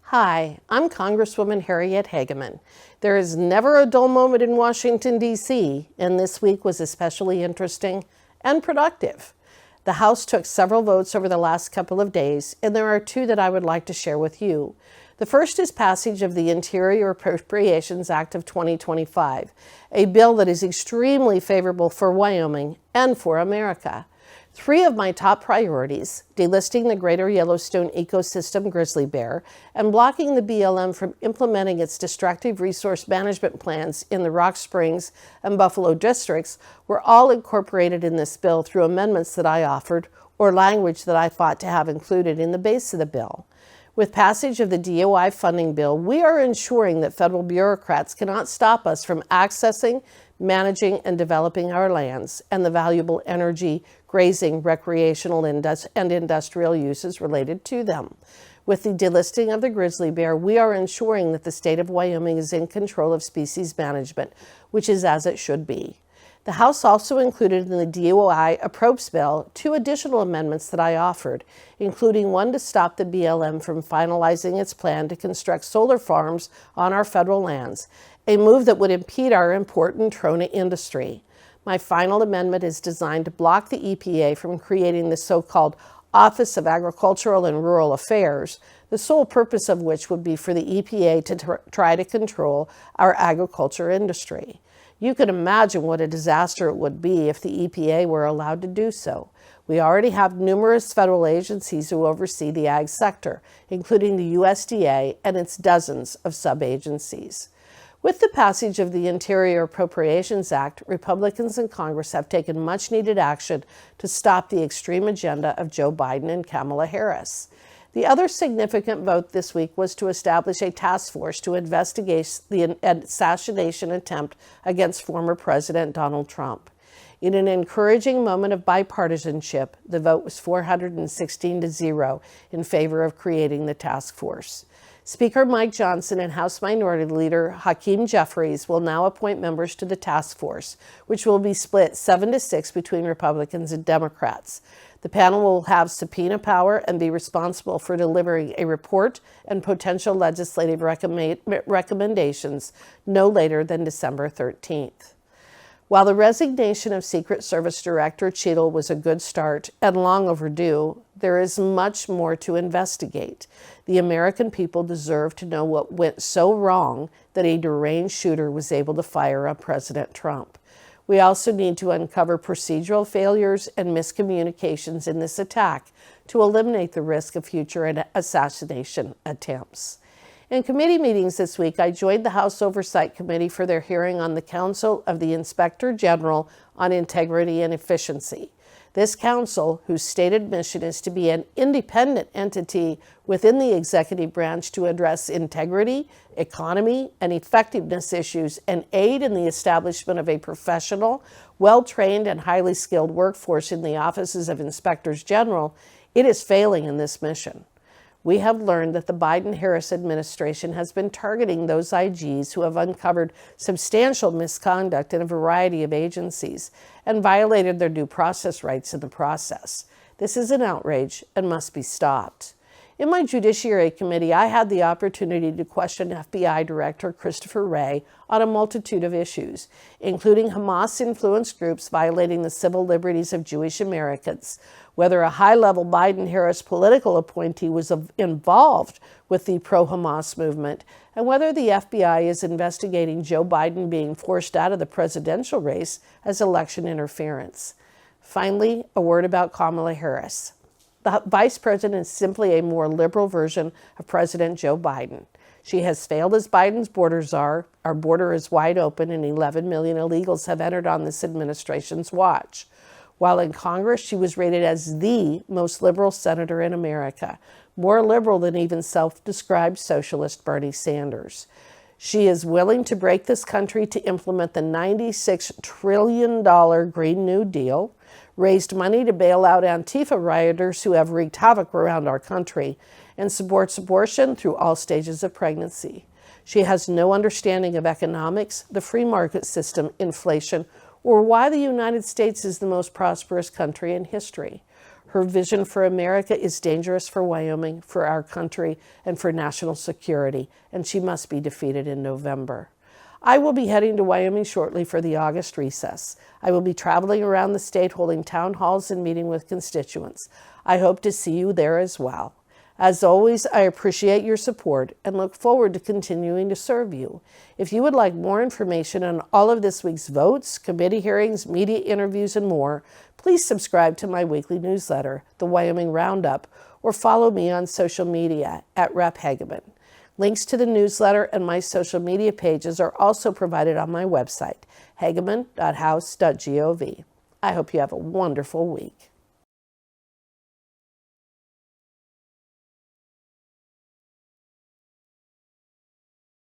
Hi, I'm Congresswoman Harriet Hageman. There is never a dull moment in Washington, D.C., and this week was especially interesting and productive. The House took several votes over the last couple of days, and there are two that I would like to share with you. The first is passage of the Interior Appropriations Act of 2025, a bill that is extremely favorable for Wyoming and for America. Three of my top priorities, delisting the Greater Yellowstone ecosystem grizzly bear and blocking the BLM from implementing its destructive resource management plans in the Rock Springs and Buffalo districts, were all incorporated in this bill through amendments that I offered or language that I fought to have included in the base of the bill. With passage of the DOI funding bill, we are ensuring that federal bureaucrats cannot stop us from accessing, managing, and developing our lands and the valuable energy, grazing, recreational, and industrial uses related to them. With the delisting of the grizzly bear, we are ensuring that the state of Wyoming is in control of species management, which is as it should be. The House also included in the DOI Appropriations bill two additional amendments that I offered, including one to stop the BLM from finalizing its plan to construct solar farms on our federal lands, a move that would impede our important trona industry. My final amendment is designed to block the EPA from creating the so-called Office of Agricultural and Rural Affairs, the sole purpose of which would be for the EPA to try to control our agriculture industry. You can imagine what a disaster it would be if the EPA were allowed to do so. We already have numerous federal agencies who oversee the ag sector, including the USDA and its dozens of sub-agencies. With the passage of the Interior Appropriations Act, Republicans in Congress have taken much-needed action to stop the extreme agenda of Joe Biden and Kamala Harris. The other significant vote this week was to establish a task force to investigate the assassination attempt against former President Donald Trump. In an encouraging moment of bipartisanship, the vote was 416-0 in favor of creating the task force. Speaker Mike Johnson and House Minority Leader Hakeem Jeffries will now appoint members to the task force, which will be split 7-6 between Republicans and Democrats. The panel will have subpoena power and be responsible for delivering a report and potential legislative recommendations no later than December 13th. While the resignation of Secret Service Director Cheadle was a good start and long overdue, there is much more to investigate. The American people deserve to know what went so wrong that a deranged shooter was able to fire on President Trump. We also need to uncover procedural failures and miscommunications in this attack to eliminate the risk of future assassination attempts. In committee meetings this week, I joined the House Oversight Committee for their hearing on the Council of the Inspector General on Integrity and Efficiency. This council, whose stated mission is to be an independent entity within the executive branch to address integrity, economy, and effectiveness issues and aid in the establishment of a professional, well-trained, and highly skilled workforce in the offices of inspectors general, it is failing in this mission. We have learned that the Biden-Harris administration has been targeting those IGs who have uncovered substantial misconduct in a variety of agencies and violated their due process rights in the process. This is an outrage and must be stopped. In my Judiciary Committee, I had the opportunity to question FBI Director Christopher Wray on a multitude of issues, including Hamas-influenced groups violating the civil liberties of Jewish Americans, whether a high-level Biden-Harris political appointee was involved with the pro-Hamas movement, and whether the FBI is investigating Joe Biden being forced out of the presidential race as election interference. Finally, a word about Kamala Harris. The vice president is simply a more liberal version of President Joe Biden. She has failed as Biden's border czar. Our border is wide open and 11 million illegals have entered on this administration's watch. While in Congress, she was rated as the most liberal senator in America, more liberal than even self-described socialist Bernie Sanders. She is willing to break this country to implement the $96 trillion Green New Deal, raised money to bail out Antifa rioters who have wreaked havoc around our country, and supports abortion through all stages of pregnancy. She has no understanding of economics, the free market system, inflation, or why the United States is the most prosperous country in history. Her vision for America is dangerous for Wyoming, for our country, and for national security, and she must be defeated in November. I will be heading to Wyoming shortly for the August recess. I will be traveling around the state holding town halls and meeting with constituents. I hope to see you there as well. As always, I appreciate your support and look forward to continuing to serve you. If you would like more information on all of this week's votes, committee hearings, media interviews, and more, please subscribe to my weekly newsletter, The Wyoming Roundup, or follow me on social media at Rep. Hageman. Links to the newsletter and my social media pages are also provided on my website, hageman.house.gov. I hope you have a wonderful week.